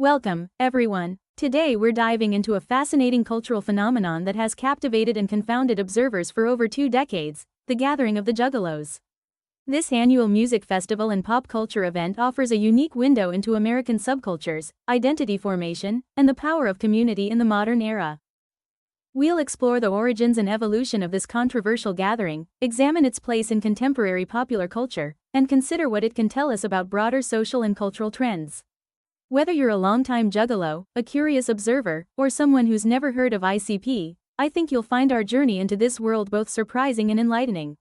Welcome, everyone. Today we're diving into a fascinating cultural phenomenon that has captivated and confounded observers for over 2 decades, the gathering of the Juggalos. This annual music festival and pop culture event offers a unique window into American subcultures, identity formation, and the power of community in the modern era. We'll explore the origins and evolution of this controversial gathering, examine its place in contemporary popular culture, and consider what it can tell us about broader social and cultural trends. Whether you're a longtime Juggalo, a curious observer, or someone who's never heard of ICP, I think you'll find our journey into this world both surprising and enlightening.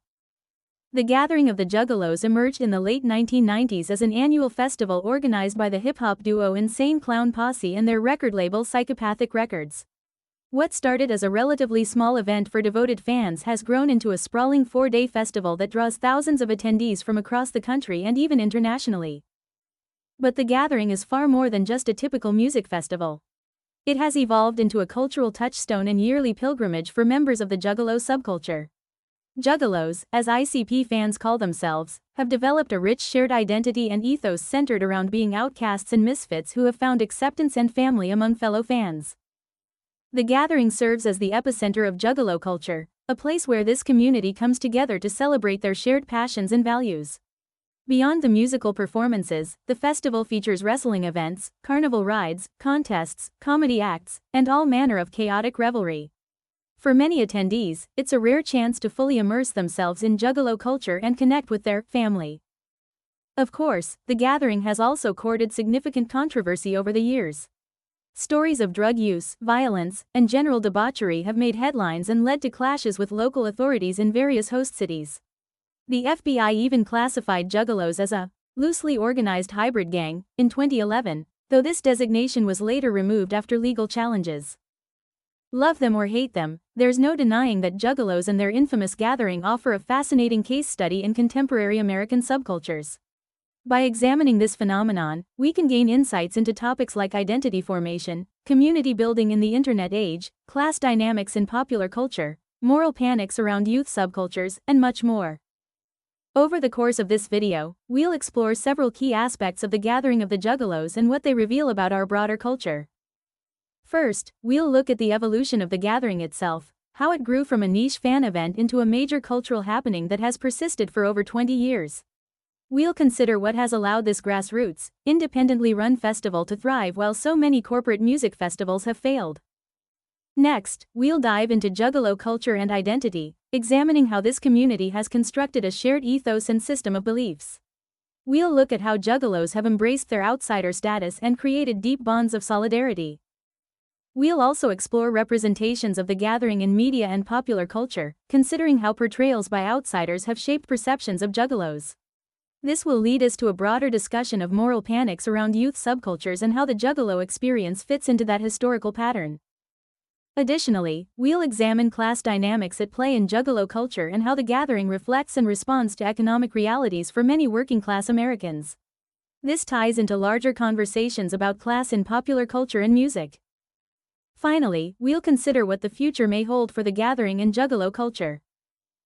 The gathering of the Juggalos emerged in the late 1990s as an annual festival organized by the hip-hop duo Insane Clown Posse and their record label Psychopathic Records. What started as a relatively small event for devoted fans has grown into a sprawling 4-day festival that draws thousands of attendees from across the country and even internationally. But the gathering is far more than just a typical music festival. It has evolved into a cultural touchstone and yearly pilgrimage for members of the Juggalo subculture. Juggalos, as ICP fans call themselves, have developed a rich shared identity and ethos centered around being outcasts and misfits who have found acceptance and family among fellow fans. The gathering serves as the epicenter of Juggalo culture, a place where this community comes together to celebrate their shared passions and values. Beyond the musical performances, the festival features wrestling events, carnival rides, contests, comedy acts, and all manner of chaotic revelry. For many attendees, it's a rare chance to fully immerse themselves in Juggalo culture and connect with their family. Of course, the gathering has also courted significant controversy over the years. Stories of drug use, violence, and general debauchery have made headlines and led to clashes with local authorities in various host cities. The FBI even classified Juggalos as a loosely organized hybrid gang in 2011, though this designation was later removed after legal challenges. Love them or hate them, there's no denying that Juggalos and their infamous gathering offer a fascinating case study in contemporary American subcultures. By examining this phenomenon, we can gain insights into topics like identity formation, community building in the internet age, class dynamics in popular culture, moral panics around youth subcultures, and much more. Over the course of this video, we'll explore several key aspects of the gathering of the Juggalos and what they reveal about our broader culture. First, we'll look at the evolution of the gathering itself, how it grew from a niche fan event into a major cultural happening that has persisted for over 20 years. We'll consider what has allowed this grassroots, independently run festival to thrive while so many corporate music festivals have failed. Next, we'll dive into Juggalo culture and identity, examining how this community has constructed a shared ethos and system of beliefs. We'll look at how Juggalos have embraced their outsider status and created deep bonds of solidarity. We'll also explore representations of the gathering in media and popular culture, considering how portrayals by outsiders have shaped perceptions of Juggalos. This will lead us to a broader discussion of moral panics around youth subcultures and how the Juggalo experience fits into that historical pattern. Additionally, we'll examine class dynamics at play in Juggalo culture and how the gathering reflects and responds to economic realities for many working-class Americans. This ties into larger conversations about class in popular culture and music. Finally, we'll consider what the future may hold for the gathering and Juggalo culture.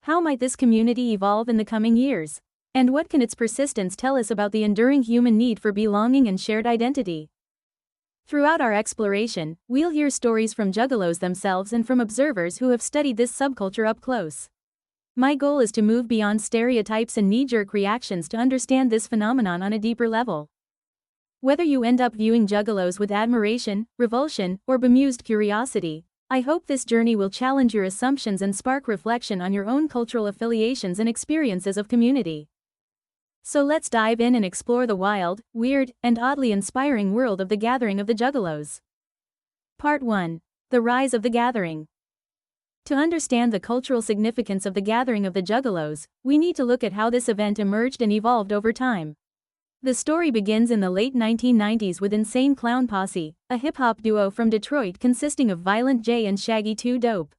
How might this community evolve in the coming years? And what can its persistence tell us about the enduring human need for belonging and shared identity? Throughout our exploration, we'll hear stories from Juggalos themselves and from observers who have studied this subculture up close. My goal is to move beyond stereotypes and knee-jerk reactions to understand this phenomenon on a deeper level. Whether you end up viewing Juggalos with admiration, revulsion, or bemused curiosity, I hope this journey will challenge your assumptions and spark reflection on your own cultural affiliations and experiences of community. So let's dive in and explore the wild, weird, and oddly inspiring world of the gathering of the Juggalos. Part 1. The Rise of the Gathering. To understand the cultural significance of the gathering of the Juggalos, we need to look at how this event emerged and evolved over time. The story begins in the late 1990s with Insane Clown Posse, a hip-hop duo from Detroit consisting of Violent J and Shaggy 2 Dope.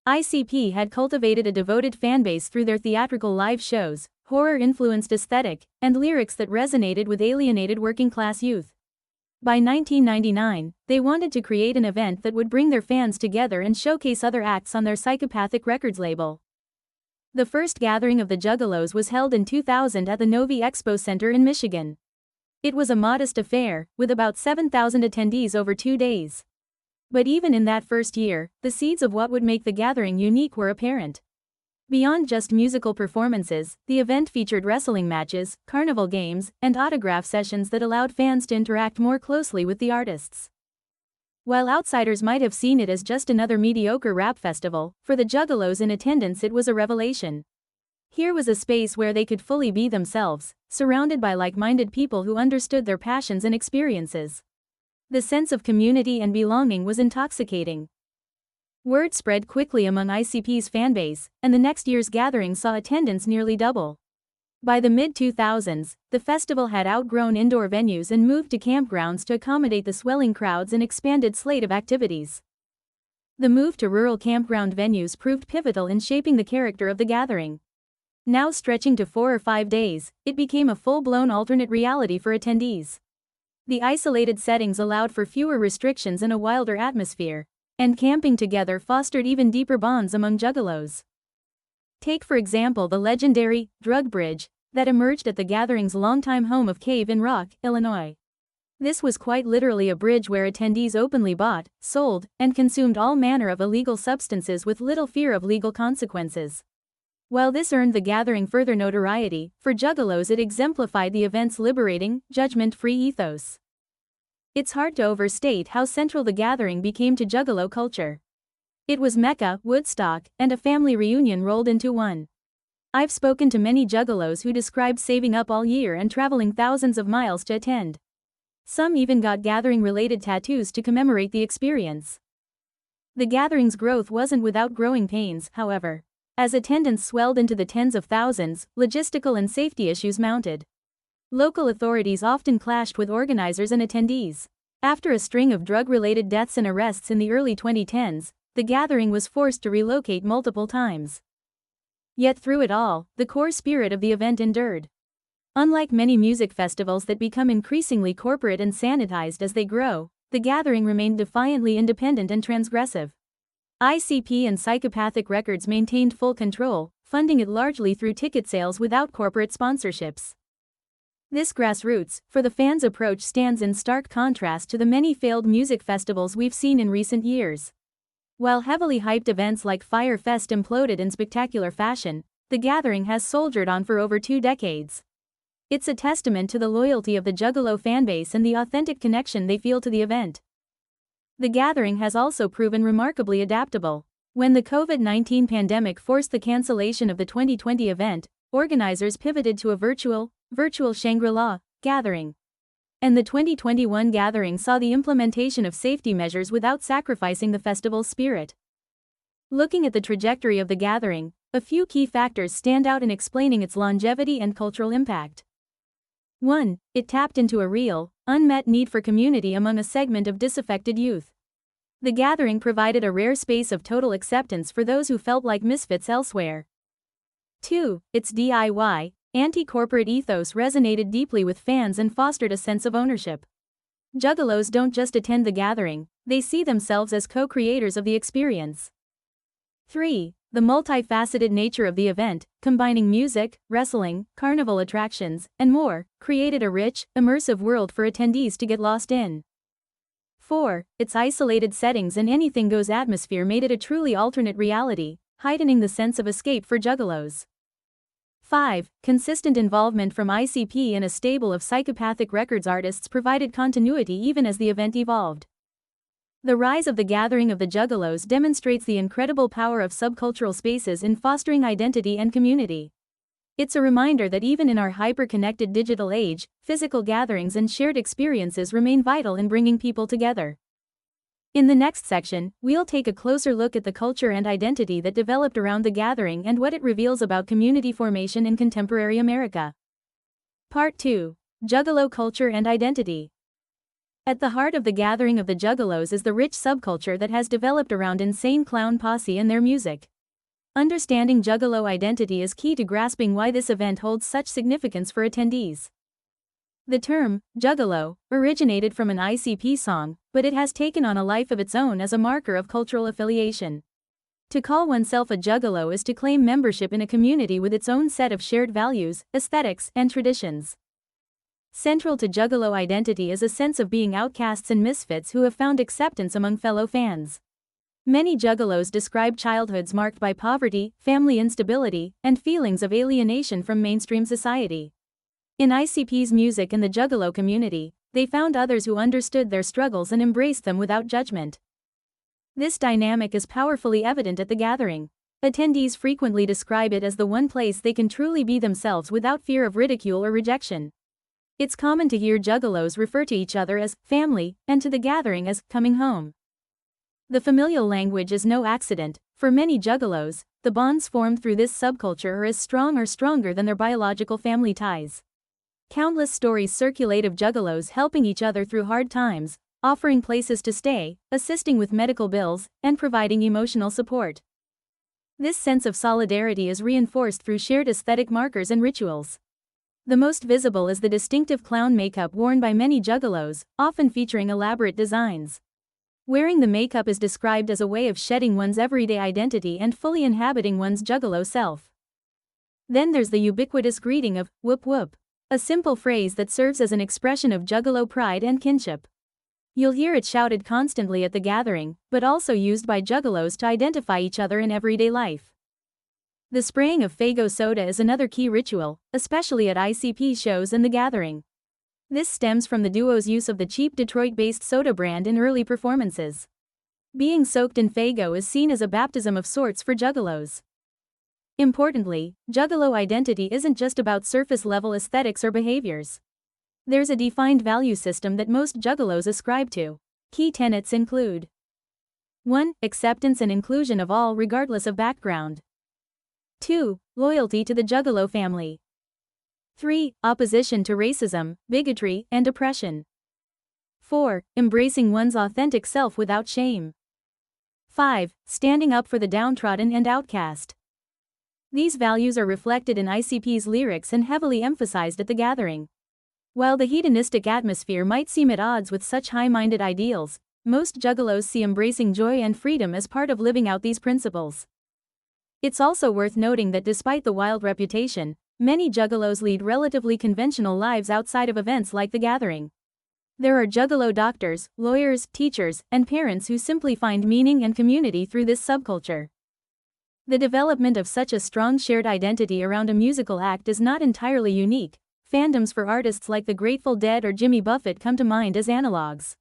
ICP had cultivated a devoted fanbase through their theatrical live shows, horror-influenced aesthetic, and lyrics that resonated with alienated working-class youth. By 1999, they wanted to create an event that would bring their fans together and showcase other acts on their Psychopathic Records label. The first gathering of the Juggalos was held in 2000 at the Novi Expo Center in Michigan. It was a modest affair, with about 7,000 attendees over 2 days. But even in that first year, the seeds of what would make the gathering unique were apparent. Beyond just musical performances, the event featured wrestling matches, carnival games, and autograph sessions that allowed fans to interact more closely with the artists. While outsiders might have seen it as just another mediocre rap festival, for the Juggalos in attendance it was a revelation. Here was a space where they could fully be themselves, surrounded by like-minded people who understood their passions and experiences. The sense of community and belonging was intoxicating. Word spread quickly among ICP's fanbase, and the next year's gathering saw attendance nearly double. By the mid-2000s, the festival had outgrown indoor venues and moved to campgrounds to accommodate the swelling crowds and expanded slate of activities. The move to rural campground venues proved pivotal in shaping the character of the gathering. Now stretching to 4 or 5 days, it became a full-blown alternate reality for attendees. The isolated settings allowed for fewer restrictions and a wilder atmosphere, and camping together fostered even deeper bonds among Juggalos. Take for example the legendary Drug Bridge that emerged at the gathering's longtime home of Cave in Rock, Illinois. This was quite literally a bridge where attendees openly bought, sold, and consumed all manner of illegal substances with little fear of legal consequences. While this earned the gathering further notoriety, for Juggalos it exemplified the event's liberating, judgment-free ethos. It's hard to overstate how central the gathering became to Juggalo culture. It was Mecca, Woodstock, and a family reunion rolled into one. I've spoken to many Juggalos who described saving up all year and traveling thousands of miles to attend. Some even got gathering-related tattoos to commemorate the experience. The gathering's growth wasn't without growing pains, however. As attendance swelled into the tens of thousands, logistical and safety issues mounted. Local authorities often clashed with organizers and attendees. After a string of drug-related deaths and arrests in the early 2010s, the gathering was forced to relocate multiple times. Yet through it all, the core spirit of the event endured. Unlike many music festivals that become increasingly corporate and sanitized as they grow, the gathering remained defiantly independent and transgressive. ICP and Psychopathic Records maintained full control, funding it largely through ticket sales without corporate sponsorships. This grassroots, for the fans approach stands in stark contrast to the many failed music festivals we've seen in recent years. While heavily hyped events like Fyre Fest imploded in spectacular fashion, the gathering has soldiered on for over 2 decades. It's a testament to the loyalty of the Juggalo fanbase and the authentic connection they feel to the event. The gathering has also proven remarkably adaptable. When the COVID-19 pandemic forced the cancellation of the 2020 event, organizers pivoted to a virtual Shangri-La gathering. And the 2021 gathering saw the implementation of safety measures without sacrificing the festival's spirit. Looking at the trajectory of the gathering, a few key factors stand out in explaining its longevity and cultural impact. 1. It tapped into a real, unmet need for community among a segment of disaffected youth. The gathering provided a rare space of total acceptance for those who felt like misfits elsewhere. 2. Its DIY, anti-corporate ethos resonated deeply with fans and fostered a sense of ownership. Juggalos don't just attend the gathering, they see themselves as co-creators of the experience. 3. The multifaceted nature of the event, combining music, wrestling, carnival attractions, and more, created a rich, immersive world for attendees to get lost in. 4. Its isolated settings and anything-goes atmosphere made it a truly alternate reality, heightening the sense of escape for Juggalos. 5. Consistent involvement from ICP and a stable of Psychopathic Records artists provided continuity even as the event evolved. The rise of the gathering of the Juggalos demonstrates the incredible power of subcultural spaces in fostering identity and community. It's a reminder that even in our hyper-connected digital age, physical gatherings and shared experiences remain vital in bringing people together. In the next section, we'll take a closer look at the culture and identity that developed around the gathering and what it reveals about community formation in contemporary America. Part 2. Juggalo Culture and Identity. At the heart of the gathering of the Juggalos is the rich subculture that has developed around Insane Clown Posse and their music. Understanding Juggalo identity is key to grasping why this event holds such significance for attendees. The term, Juggalo, originated from an ICP song, but it has taken on a life of its own as a marker of cultural affiliation. To call oneself a Juggalo is to claim membership in a community with its own set of shared values, aesthetics, and traditions. Central to Juggalo identity is a sense of being outcasts and misfits who have found acceptance among fellow fans. Many Juggalos describe childhoods marked by poverty, family instability, and feelings of alienation from mainstream society. In ICP's music and the Juggalo community, they found others who understood their struggles and embraced them without judgment. This dynamic is powerfully evident at the gathering. Attendees frequently describe it as the one place they can truly be themselves without fear of ridicule or rejection. It's common to hear Juggalos refer to each other as family, and to the gathering as coming home. The familial language is no accident. For many Juggalos, the bonds formed through this subculture are as strong or stronger than their biological family ties. Countless stories circulate of Juggalos helping each other through hard times, offering places to stay, assisting with medical bills, and providing emotional support. This sense of solidarity is reinforced through shared aesthetic markers and rituals. The most visible is the distinctive clown makeup worn by many Juggalos, often featuring elaborate designs. Wearing the makeup is described as a way of shedding one's everyday identity and fully inhabiting one's Juggalo self. Then there's the ubiquitous greeting of whoop whoop, a simple phrase that serves as an expression of Juggalo pride and kinship. You'll hear it shouted constantly at the gathering, but also used by Juggalos to identify each other in everyday life. The spraying of Faygo soda is another key ritual, especially at ICP shows and the gathering. This stems from the duo's use of the cheap Detroit-based soda brand in early performances. Being soaked in Faygo is seen as a baptism of sorts for Juggalos. Importantly, Juggalo identity isn't just about surface-level aesthetics or behaviors. There's a defined value system that most Juggalos ascribe to. Key tenets include 1. Acceptance and inclusion of all regardless of background. 2. Loyalty to the Juggalo family. 3. Opposition to racism, bigotry, and oppression. 4. Embracing one's authentic self without shame. 5. Standing up for the downtrodden and outcast. These values are reflected in ICP's lyrics and heavily emphasized at the gathering. While the hedonistic atmosphere might seem at odds with such high-minded ideals, most Juggalos see embracing joy and freedom as part of living out these principles. It's also worth noting that despite the wild reputation, many Juggalos lead relatively conventional lives outside of events like the gathering. There are Juggalo doctors, lawyers, teachers, and parents who simply find meaning and community through this subculture. The development of such a strong shared identity around a musical act is not entirely unique. Fandoms for artists like the Grateful Dead or Jimmy Buffett come to mind as analogs.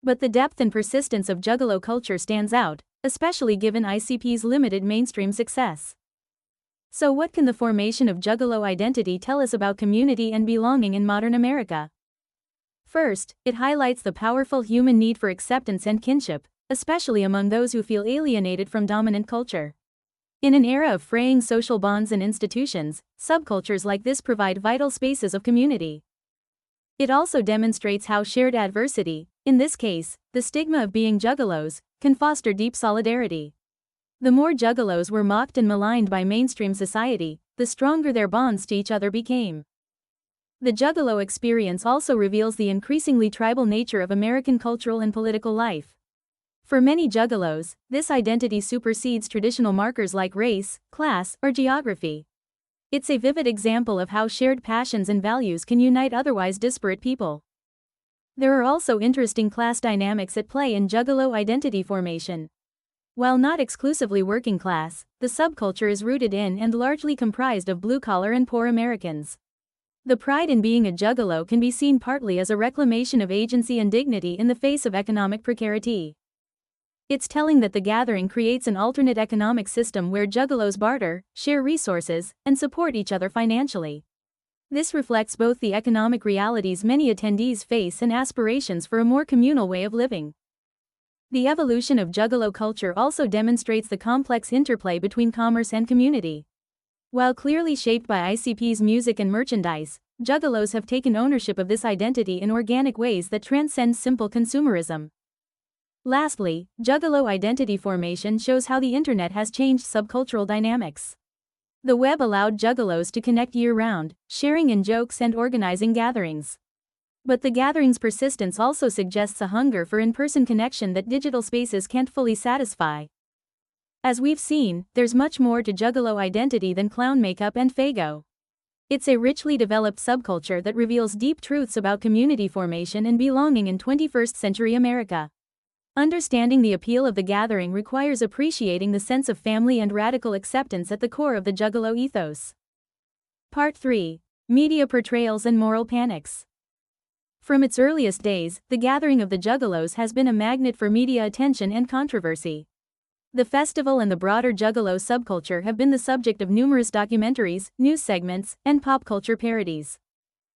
But the depth and persistence of Juggalo culture stands out, especially given ICP's limited mainstream success. So what can the formation of Juggalo identity tell us about community and belonging in modern America? First, it highlights the powerful human need for acceptance and kinship, especially among those who feel alienated from dominant culture. In an era of fraying social bonds and institutions, subcultures like this provide vital spaces of community. It also demonstrates how shared adversity, in this case, the stigma of being Juggalos, can foster deep solidarity. The more Juggalos were mocked and maligned by mainstream society, the stronger their bonds to each other became. The Juggalo experience also reveals the increasingly tribal nature of American cultural and political life. For many Juggalos, this identity supersedes traditional markers like race, class, or geography. It's a vivid example of how shared passions and values can unite otherwise disparate people. There are also interesting class dynamics at play in Juggalo identity formation. While not exclusively working class, the subculture is rooted in and largely comprised of blue-collar and poor Americans. The pride in being a Juggalo can be seen partly as a reclamation of agency and dignity in the face of economic precarity. It's telling that the gathering creates an alternate economic system where Juggalos barter, share resources, and support each other financially. This reflects both the economic realities many attendees face and aspirations for a more communal way of living. The evolution of Juggalo culture also demonstrates the complex interplay between commerce and community. While clearly shaped by ICP's music and merchandise, Juggalos have taken ownership of this identity in organic ways that transcend simple consumerism. Lastly, Juggalo identity formation shows how the internet has changed subcultural dynamics. The web allowed Juggalos to connect year-round, sharing in jokes and organizing gatherings. But the gathering's persistence also suggests a hunger for in-person connection that digital spaces can't fully satisfy. As we've seen, there's much more to Juggalo identity than clown makeup and Faygo. It's a richly developed subculture that reveals deep truths about community formation and belonging in 21st century America. Understanding the appeal of the gathering requires appreciating the sense of family and radical acceptance at the core of the Juggalo ethos. Part 3. Media Portrayals and Moral Panics. From its earliest days, the gathering of the Juggalos has been a magnet for media attention and controversy. The festival and the broader Juggalo subculture have been the subject of numerous documentaries, news segments, and pop culture parodies.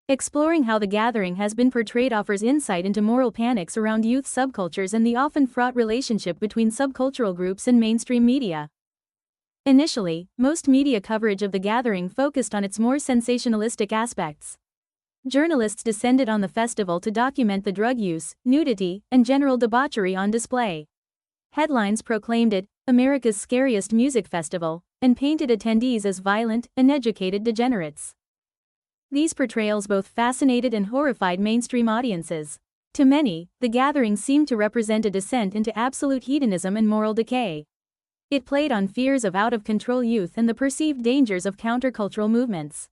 Exploring how the gathering has been portrayed offers insight into moral panics around youth subcultures and the often fraught relationship between subcultural groups and mainstream media. Initially, most media coverage of the gathering focused on its more sensationalistic aspects. Journalists descended on the festival to document the drug use, nudity, and general debauchery on display. Headlines proclaimed it America's scariest music festival, and painted attendees as violent, uneducated degenerates. These portrayals both fascinated and horrified mainstream audiences. To many, the gathering seemed to represent a descent into absolute hedonism and moral decay. It played on fears of out-of-control youth and the perceived dangers of countercultural movements.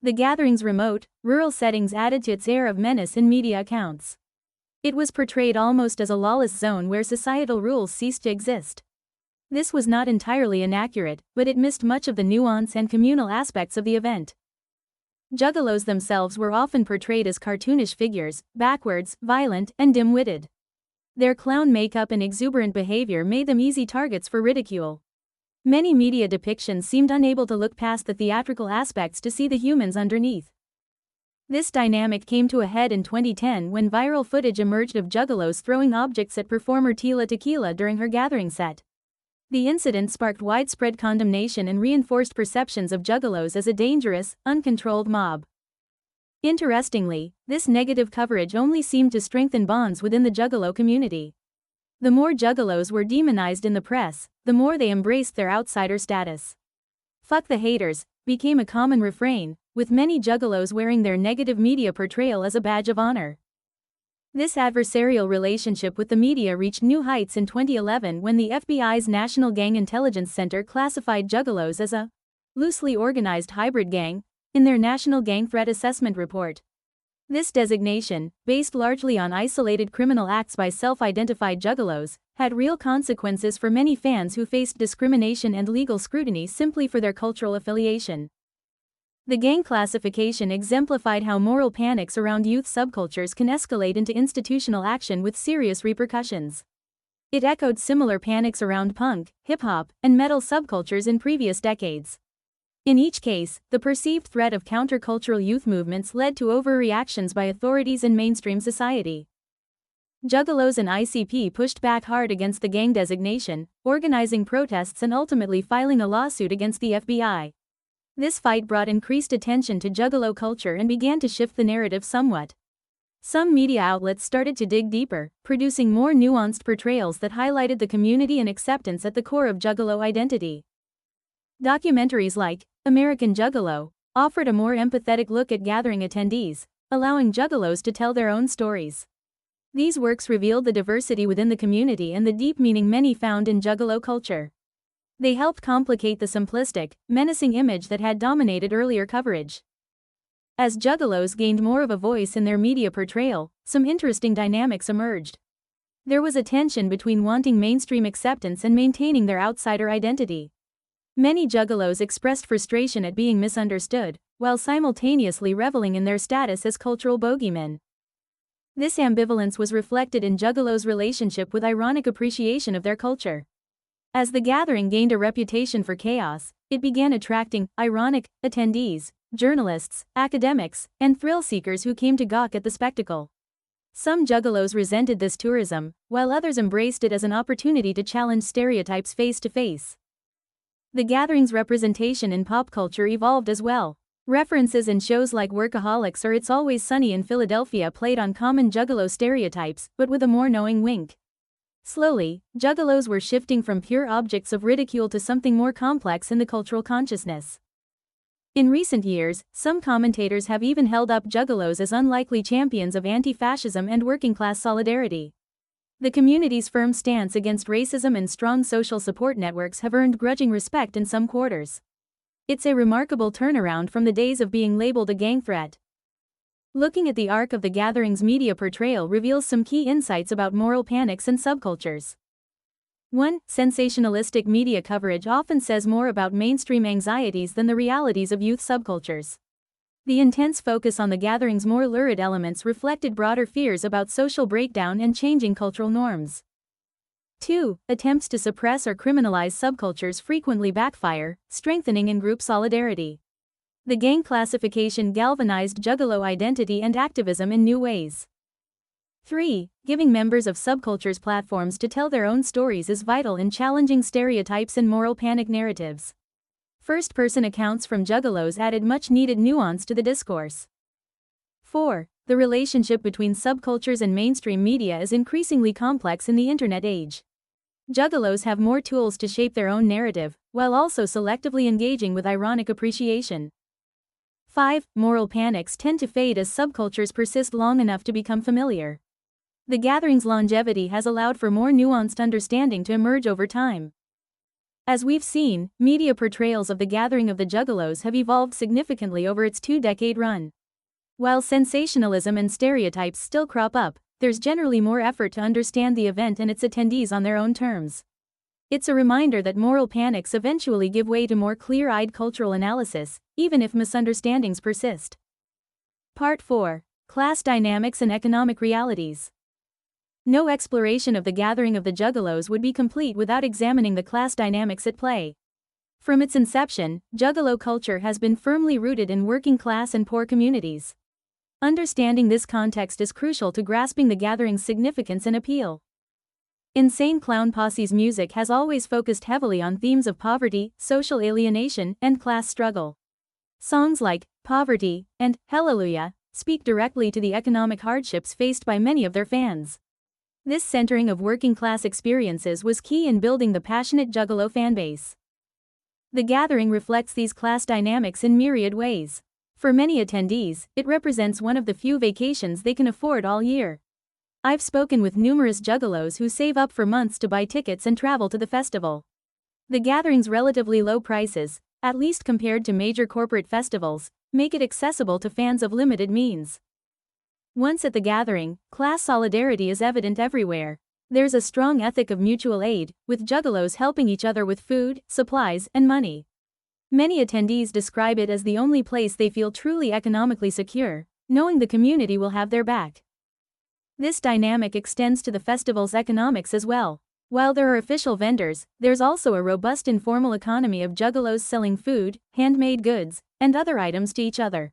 The gathering's remote, rural settings added to its air of menace in media accounts. It was portrayed almost as a lawless zone where societal rules ceased to exist. This was not entirely inaccurate, but it missed much of the nuance and communal aspects of the event. Juggalos themselves were often portrayed as cartoonish figures, backwards, violent, and dim-witted. Their clown makeup and exuberant behavior made them easy targets for ridicule. Many media depictions seemed unable to look past the theatrical aspects to see the humans underneath. This dynamic came to a head in 2010 when viral footage emerged of Juggalos throwing objects at performer Tila Tequila during her gathering set. The incident sparked widespread condemnation and reinforced perceptions of Juggalos as a dangerous, uncontrolled mob. Interestingly, this negative coverage only seemed to strengthen bonds within the Juggalo community. The more Juggalos were demonized in the press, the more they embraced their outsider status. "Fuck the haters" became a common refrain, with many Juggalos wearing their negative media portrayal as a badge of honor. This adversarial relationship with the media reached new heights in 2011 when the FBI's National Gang Intelligence Center classified Juggalos as a loosely organized hybrid gang in their National Gang Threat Assessment Report. This designation, based largely on isolated criminal acts by self-identified Juggalos, had real consequences for many fans who faced discrimination and legal scrutiny simply for their cultural affiliation. The gang classification exemplified how moral panics around youth subcultures can escalate into institutional action with serious repercussions. It echoed similar panics around punk, hip-hop, and metal subcultures in previous decades. In each case, the perceived threat of countercultural youth movements led to overreactions by authorities and mainstream society. Juggalos and ICP pushed back hard against the gang designation, organizing protests and ultimately filing a lawsuit against the FBI. This fight brought increased attention to Juggalo culture and began to shift the narrative somewhat. Some media outlets started to dig deeper, producing more nuanced portrayals that highlighted the community and acceptance at the core of Juggalo identity. Documentaries like American Juggalo offered a more empathetic look at gathering attendees, allowing Juggalos to tell their own stories. These works revealed the diversity within the community and the deep meaning many found in Juggalo culture. They helped complicate the simplistic, menacing image that had dominated earlier coverage. As Juggalos gained more of a voice in their media portrayal, some interesting dynamics emerged. There was a tension between wanting mainstream acceptance and maintaining their outsider identity. Many Juggalos expressed frustration at being misunderstood, while simultaneously reveling in their status as cultural bogeymen. This ambivalence was reflected in Juggalos' relationship with ironic appreciation of their culture. As the gathering gained a reputation for chaos, it began attracting ironic attendees, journalists, academics, and thrill-seekers who came to gawk at the spectacle. Some Juggalos resented this tourism, while others embraced it as an opportunity to challenge stereotypes face to face. The gathering's representation in pop culture evolved as well. References in shows like Workaholics or It's Always Sunny in Philadelphia played on common Juggalo stereotypes, but with a more knowing wink. Slowly, Juggalos were shifting from pure objects of ridicule to something more complex in the cultural consciousness. In recent years, some commentators have even held up Juggalos as unlikely champions of anti-fascism and working-class solidarity. The community's firm stance against racism and strong social support networks have earned grudging respect in some quarters. It's a remarkable turnaround from the days of being labeled a gang threat. Looking at the arc of the gathering's media portrayal reveals some key insights about moral panics and subcultures. 1. Sensationalistic media coverage often says more about mainstream anxieties than the realities of youth subcultures. The intense focus on the gathering's more lurid elements reflected broader fears about social breakdown and changing cultural norms. 2. Attempts to suppress or criminalize subcultures frequently backfire, strengthening in-group solidarity. The gang classification galvanized Juggalo identity and activism in new ways. 3. Giving members of subcultures platforms to tell their own stories is vital in challenging stereotypes and moral panic narratives. First-person accounts from Juggalos added much-needed nuance to the discourse. 4. The relationship between subcultures and mainstream media is increasingly complex in the internet age. Juggalos have more tools to shape their own narrative, while also selectively engaging with ironic appreciation. 5. Moral panics tend to fade as subcultures persist long enough to become familiar. The gathering's longevity has allowed for more nuanced understanding to emerge over time. As we've seen, media portrayals of the gathering of the Juggalos have evolved significantly over its 2-decade run. While sensationalism and stereotypes still crop up, there's generally more effort to understand the event and its attendees on their own terms. It's a reminder that moral panics eventually give way to more clear-eyed cultural analysis, even if misunderstandings persist. Part 4. Class Dynamics and Economic Realities. No exploration of the gathering of the Juggalos would be complete without examining the class dynamics at play. From its inception, Juggalo culture has been firmly rooted in working-class and poor communities. Understanding this context is crucial to grasping the gathering's significance and appeal. Insane Clown Posse's music has always focused heavily on themes of poverty, social alienation, and class struggle. Songs like Poverty and Hallelujah speak directly to the economic hardships faced by many of their fans. This centering of working-class experiences was key in building the passionate Juggalo fanbase. The gathering reflects these class dynamics in myriad ways. For many attendees, it represents one of the few vacations they can afford all year. I've spoken with numerous Juggalos who save up for months to buy tickets and travel to the festival. The gathering's relatively low prices, at least compared to major corporate festivals, make it accessible to fans of limited means. Once at the gathering, class solidarity is evident everywhere. There's a strong ethic of mutual aid, with Juggalos helping each other with food, supplies, and money. Many attendees describe it as the only place they feel truly economically secure, knowing the community will have their back. This dynamic extends to the festival's economics as well. While there are official vendors, there's also a robust informal economy of Juggalos selling food, handmade goods, and other items to each other.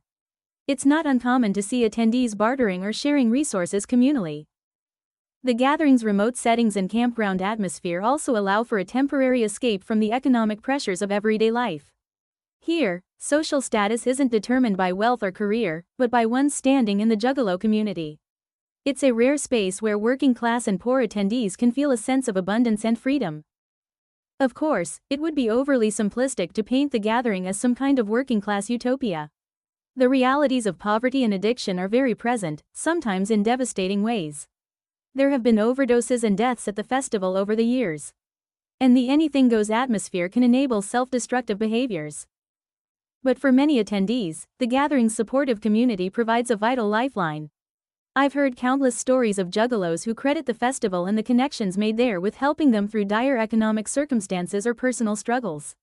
It's not uncommon to see attendees bartering or sharing resources communally. The gathering's remote settings and campground atmosphere also allow for a temporary escape from the economic pressures of everyday life. Here, social status isn't determined by wealth or career, but by one's standing in the Juggalo community. It's a rare space where working-class and poor attendees can feel a sense of abundance and freedom. Of course, it would be overly simplistic to paint the gathering as some kind of working-class utopia. The realities of poverty and addiction are very present, sometimes in devastating ways. There have been overdoses and deaths at the festival over the years. And the anything-goes atmosphere can enable self-destructive behaviors. But for many attendees, the gathering's supportive community provides a vital lifeline. I've heard countless stories of Juggalos who credit the festival and the connections made there with helping them through dire economic circumstances or personal struggles.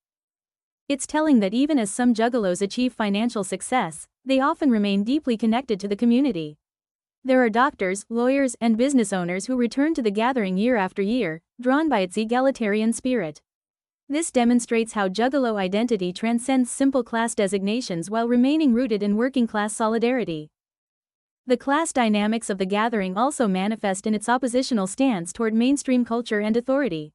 It's telling that even as some Juggalos achieve financial success, they often remain deeply connected to the community. There are doctors, lawyers, and business owners who return to the gathering year after year, drawn by its egalitarian spirit. This demonstrates how Juggalo identity transcends simple class designations while remaining rooted in working-class solidarity. The class dynamics of the gathering also manifest in its oppositional stance toward mainstream culture and authority.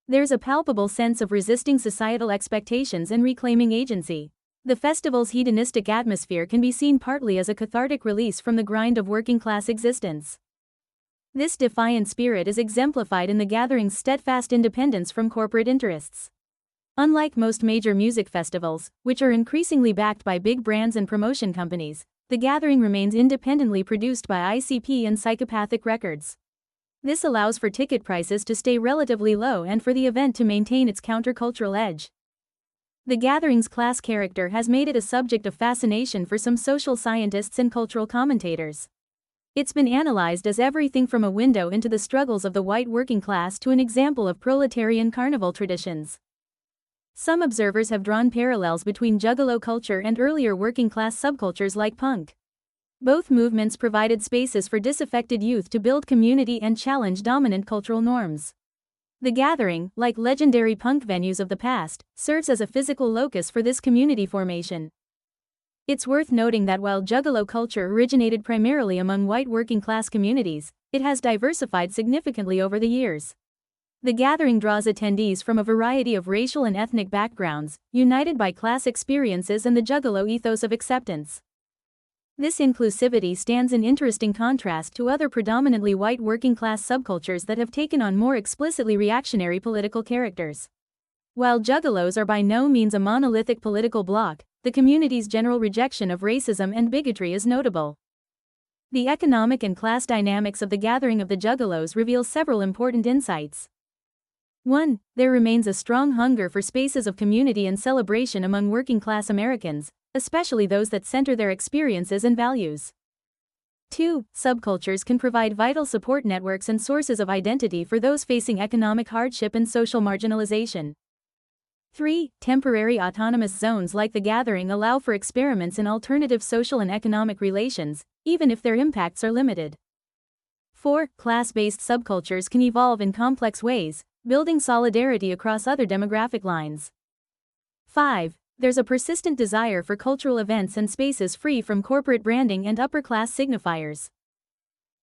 There's a palpable sense of resisting societal expectations and reclaiming agency. The festival's hedonistic atmosphere can be seen partly as a cathartic release from the grind of working-class existence. This defiant spirit is exemplified in the gathering's steadfast independence from corporate interests. Unlike most major music festivals, which are increasingly backed by big brands and promotion companies, the gathering remains independently produced by ICP and Psychopathic Records. This allows for ticket prices to stay relatively low and for the event to maintain its countercultural edge. The gathering's class character has made it a subject of fascination for some social scientists and cultural commentators. It's been analyzed as everything from a window into the struggles of the white working class to an example of proletarian carnival traditions. Some observers have drawn parallels between Juggalo culture and earlier working-class subcultures like punk. Both movements provided spaces for disaffected youth to build community and challenge dominant cultural norms. The gathering, like legendary punk venues of the past, serves as a physical locus for this community formation. It's worth noting that while Juggalo culture originated primarily among white working-class communities, it has diversified significantly over the years. The gathering draws attendees from a variety of racial and ethnic backgrounds, united by class experiences and the Juggalo ethos of acceptance. This inclusivity stands in interesting contrast to other predominantly white working-class subcultures that have taken on more explicitly reactionary political characters. While Juggalos are by no means a monolithic political bloc, the community's general rejection of racism and bigotry is notable. The economic and class dynamics of the gathering of the Juggalos reveal several important insights. 1. There remains a strong hunger for spaces of community and celebration among working-class Americans, especially those that center their experiences and values. 2. Subcultures can provide vital support networks and sources of identity for those facing economic hardship and social marginalization. 3. Temporary autonomous zones like the gathering allow for experiments in alternative social and economic relations, even if their impacts are limited. 4. Class-based subcultures can evolve in complex ways, building solidarity across other demographic lines. 5. There's a persistent desire for cultural events and spaces free from corporate branding and upper-class signifiers.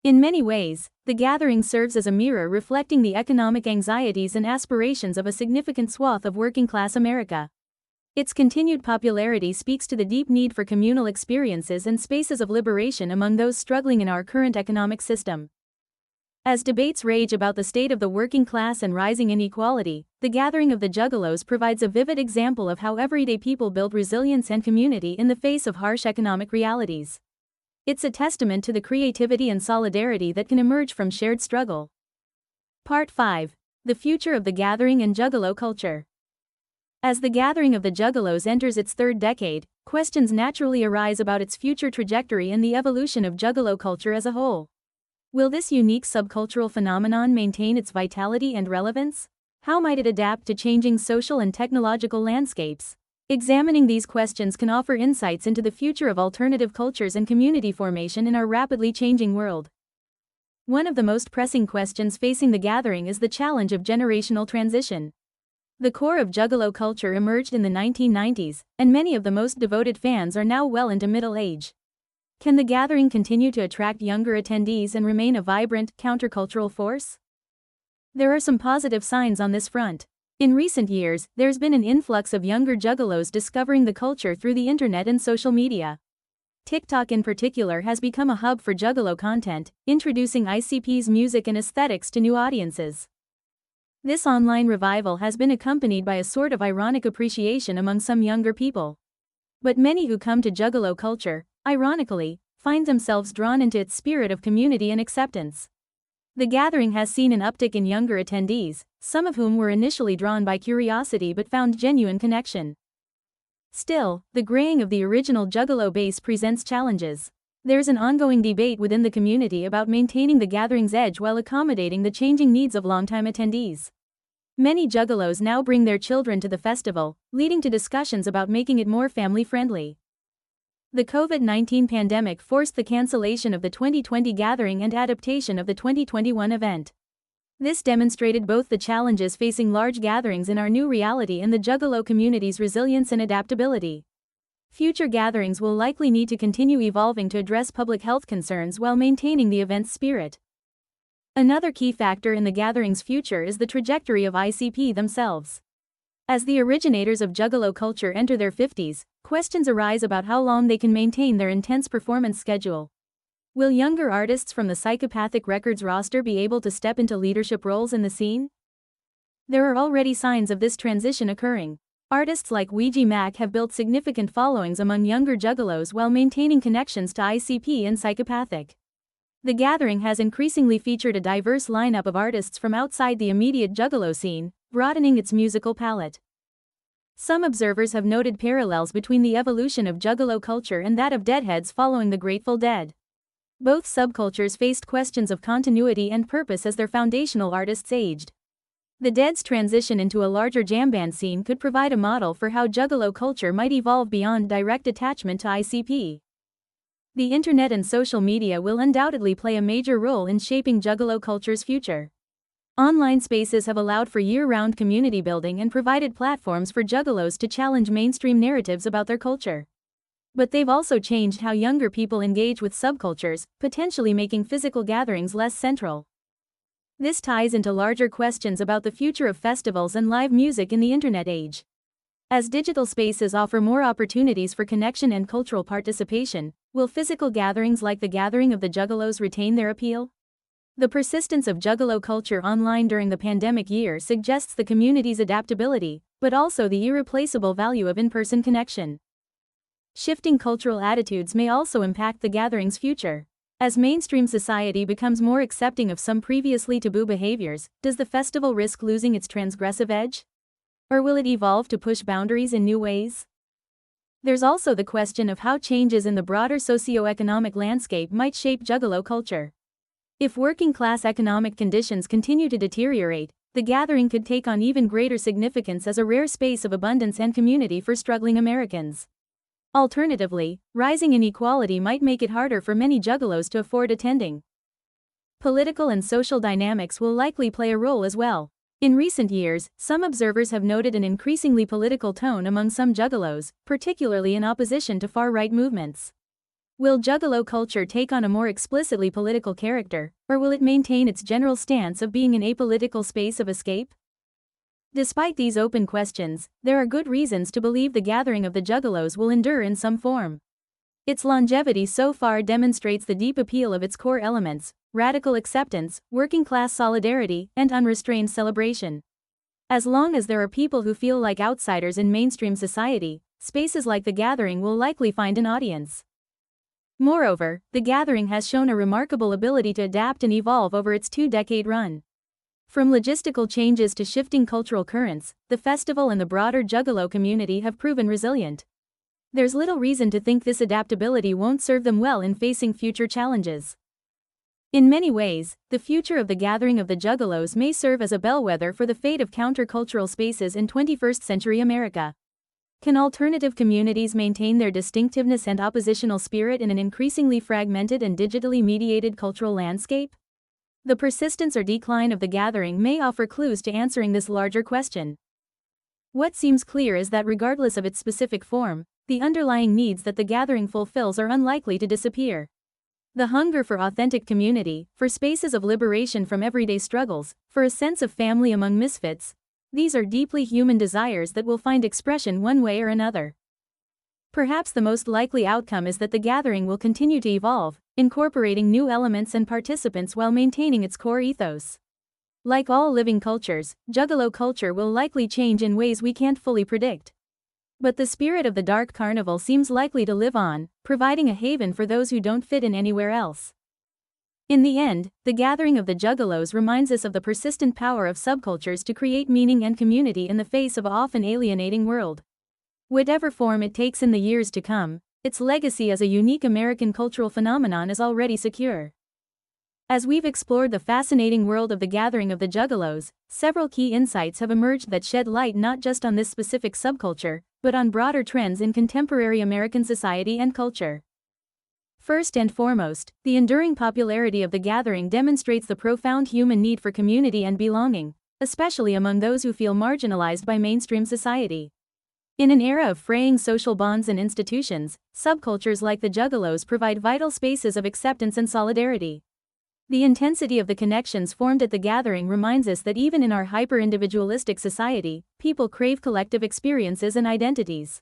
In many ways, the gathering serves as a mirror reflecting the economic anxieties and aspirations of a significant swath of working-class America. Its continued popularity speaks to the deep need for communal experiences and spaces of liberation among those struggling in our current economic system. As debates rage about the state of the working class and rising inequality, the gathering of the Juggalos provides a vivid example of how everyday people build resilience and community in the face of harsh economic realities. It's a testament to the creativity and solidarity that can emerge from shared struggle. Part 5. The Future of the Gathering and Juggalo Culture. As the gathering of the Juggalos enters its third decade, questions naturally arise about its future trajectory and the evolution of Juggalo culture as a whole. Will this unique subcultural phenomenon maintain its vitality and relevance? How might it adapt to changing social and technological landscapes? Examining these questions can offer insights into the future of alternative cultures and community formation in our rapidly changing world. One of the most pressing questions facing the gathering is the challenge of generational transition. The core of Juggalo culture emerged in the 1990s, and many of the most devoted fans are now well into middle age. Can the gathering continue to attract younger attendees and remain a vibrant, countercultural force? There are some positive signs on this front. In recent years, there's been an influx of younger Juggalos discovering the culture through the internet and social media. TikTok in particular has become a hub for Juggalo content, introducing ICP's music and aesthetics to new audiences. This online revival has been accompanied by a sort of ironic appreciation among some younger people. But many who come to Juggalo culture, ironically, find themselves drawn into its spirit of community and acceptance. The gathering has seen an uptick in younger attendees, some of whom were initially drawn by curiosity but found genuine connection. Still, the graying of the original Juggalo base presents challenges. There's an ongoing debate within the community about maintaining the gathering's edge while accommodating the changing needs of longtime attendees. Many Juggalos now bring their children to the festival, leading to discussions about making it more family-friendly. The COVID-19 pandemic forced the cancellation of the 2020 gathering and adaptation of the 2021 event. This demonstrated both the challenges facing large gatherings in our new reality and the Juggalo community's resilience and adaptability. Future gatherings will likely need to continue evolving to address public health concerns while maintaining the event's spirit. Another key factor in the gathering's future is the trajectory of ICP themselves. As the originators of Juggalo culture enter their 50s, questions arise about how long they can maintain their intense performance schedule. Will younger artists from the Psychopathic Records roster be able to step into leadership roles in the scene? There are already signs of this transition occurring. Artists like Ouija Mac have built significant followings among younger Juggalos while maintaining connections to ICP and Psychopathic. The gathering has increasingly featured a diverse lineup of artists from outside the immediate Juggalo scene, broadening its musical palette. Some observers have noted parallels between the evolution of Juggalo culture and that of Deadheads following the Grateful Dead. Both subcultures faced questions of continuity and purpose as their foundational artists aged. The Dead's transition into a larger jam band scene could provide a model for how Juggalo culture might evolve beyond direct attachment to ICP. The internet and social media will undoubtedly play a major role in shaping Juggalo culture's future. Online spaces have allowed for year-round community building and provided platforms for Juggalos to challenge mainstream narratives about their culture. But they've also changed how younger people engage with subcultures, potentially making physical gatherings less central. This ties into larger questions about the future of festivals and live music in the internet age. As digital spaces offer more opportunities for connection and cultural participation, will physical gatherings like the gathering of the Juggalos retain their appeal? The persistence of Juggalo culture online during the pandemic year suggests the community's adaptability, but also the irreplaceable value of in-person connection. Shifting cultural attitudes may also impact the gathering's future. As mainstream society becomes more accepting of some previously taboo behaviors, does the festival risk losing its transgressive edge? Or will it evolve to push boundaries in new ways? There's also the question of how changes in the broader socio-economic landscape might shape Juggalo culture. If working-class economic conditions continue to deteriorate, the gathering could take on even greater significance as a rare space of abundance and community for struggling Americans. Alternatively, rising inequality might make it harder for many Juggalos to afford attending. Political and social dynamics will likely play a role as well. In recent years, some observers have noted an increasingly political tone among some Juggalos, particularly in opposition to far-right movements. Will Juggalo culture take on a more explicitly political character, or will it maintain its general stance of being an apolitical space of escape? Despite these open questions, there are good reasons to believe the gathering of the Juggalos will endure in some form. Its longevity so far demonstrates the deep appeal of its core elements: radical acceptance, working-class solidarity, and unrestrained celebration. As long as there are people who feel like outsiders in mainstream society, spaces like the gathering will likely find an audience. Moreover, the gathering has shown a remarkable ability to adapt and evolve over its two-decade run. From logistical changes to shifting cultural currents, the festival and the broader Juggalo community have proven resilient. There's little reason to think this adaptability won't serve them well in facing future challenges. In many ways, the future of the gathering of the Juggalos may serve as a bellwether for the fate of countercultural spaces in 21st century America. Can alternative communities maintain their distinctiveness and oppositional spirit in an increasingly fragmented and digitally mediated cultural landscape? The persistence or decline of the gathering may offer clues to answering this larger question. What seems clear is that regardless of its specific form, the underlying needs that the gathering fulfills are unlikely to disappear. The hunger for authentic community, for spaces of liberation from everyday struggles, for a sense of family among misfits, these are deeply human desires that will find expression one way or another. Perhaps the most likely outcome is that the gathering will continue to evolve, incorporating new elements and participants while maintaining its core ethos. Like all living cultures, Juggalo culture will likely change in ways we can't fully predict. But the spirit of the Dark Carnival seems likely to live on, providing a haven for those who don't fit in anywhere else. In the end, the gathering of the Juggalos reminds us of the persistent power of subcultures to create meaning and community in the face of an often alienating world. Whatever form it takes in the years to come, its legacy as a unique American cultural phenomenon is already secure. As we've explored the fascinating world of the gathering of the Juggalos, several key insights have emerged that shed light not just on this specific subculture, but on broader trends in contemporary American society and culture. First and foremost, the enduring popularity of the gathering demonstrates the profound human need for community and belonging, especially among those who feel marginalized by mainstream society. In an era of fraying social bonds and institutions, subcultures like the Juggalos provide vital spaces of acceptance and solidarity. The intensity of the connections formed at the gathering reminds us that even in our hyper-individualistic society, people crave collective experiences and identities.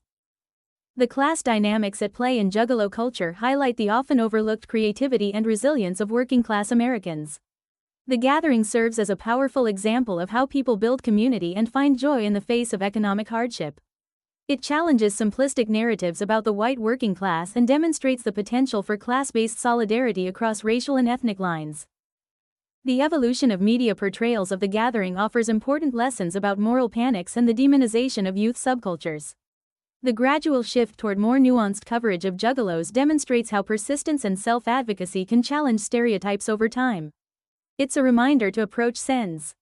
The class dynamics at play in Juggalo culture highlight the often overlooked creativity and resilience of working-class Americans. The gathering serves as a powerful example of how people build community and find joy in the face of economic hardship. It challenges simplistic narratives about the white working class and demonstrates the potential for class-based solidarity across racial and ethnic lines. The evolution of media portrayals of the gathering offers important lessons about moral panics and the demonization of youth subcultures. The gradual shift toward more nuanced coverage of juggalos demonstrates how persistence and self-advocacy can challenge stereotypes over time. It's a reminder to approach sense